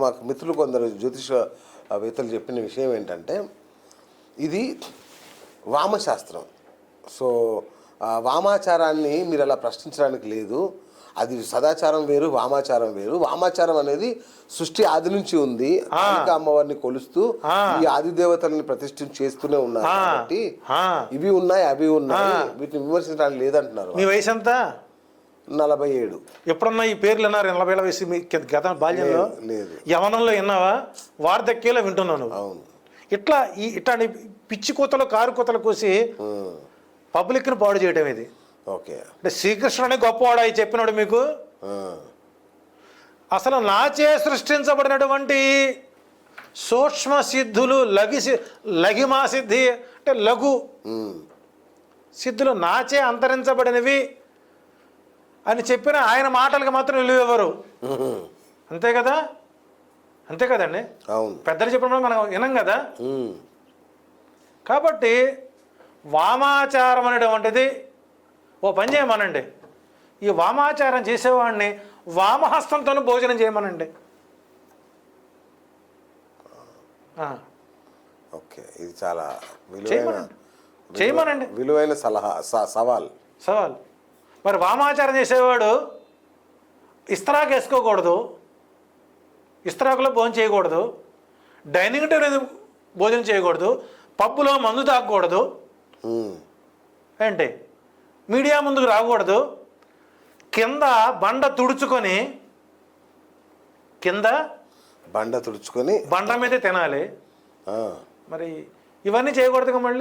మాకు మిత్రులు కొందరు జ్యోతిషవేత్తలు చెప్పిన విషయం ఏంటంటే ఇది వామశాస్త్రం. సో వామాచారాన్ని మీరు అలా ప్రశ్నించడానికి లేదు. అది సదాచారం వేరు, వామాచారం వేరు. వామాచారం అనేది సృష్టి ఆది నుంచి ఉంది. కాళికా అమ్మవారిని కొలుస్తూ ఈ ఆది దేవతల్ని ప్రతిష్ఠించి చేస్తూనే ఉన్నారు కాబట్టి ఇవి ఉన్నాయి, అవి ఉన్నాయి, వీటిని విమర్శించడానికి లేదంటున్నారు. మీ వయసు ఎంత? 47. ఎప్పుడన్నా ఈ పేర్లు విన్నారు? 40 వయసు మీ గత బాల్యంలో లేదు, యవనంలో విన్నావా? వార్ధక్యంలో వింటున్నాను. అవును. ఇట్లాంటి పిచ్చి కూతలు కారు కూతలు కూసి పబ్లిక్ని పాడు చేయడం ఇది. ఓకే, అంటే శ్రీకృష్ణుని గొప్పవాడు అయి చెప్పినాడు మీకు. అసలు నాచే సృష్టించబడినటువంటి సూక్ష్మ సిద్ధులు లఘిమా సిద్ధి అంటే లఘు సిద్ధులు నాచే అంతరించబడినవి అని చెప్పిన ఆయన మాటలకు మాత్రం విలువెవరు. అంతే కదా, అంతే కదండి. అవును, పెద్దలు చెప్పినప్పుడు మనం వినం కదా. కాబట్టి వామాచారం అనేటువంటిది ఓ పని చేయమనండి. ఈ వామాచారం చేసేవాడిని వామహస్తంతో భోజనం చేయమనండి. ఓకే, ఇది చాలా చేయమనండి, విలువైన సవాల్. మరి వామాచారం చేసేవాడు ఇస్తరాకు వేసుకోకూడదు, ఇస్తరాకులో భోజనం చేయకూడదు, డైనింగ్ టేబుల్ భోజనం చేయకూడదు, పబ్బులో మందు తాగకూడదు, ఏంటి మీడియా ముందుకు రాకూడదు, కింద బండ తుడుచుకొని బండ మీదే తినాలి. మరి ఇవన్నీ చేయకూడదుగా మళ్ళీ.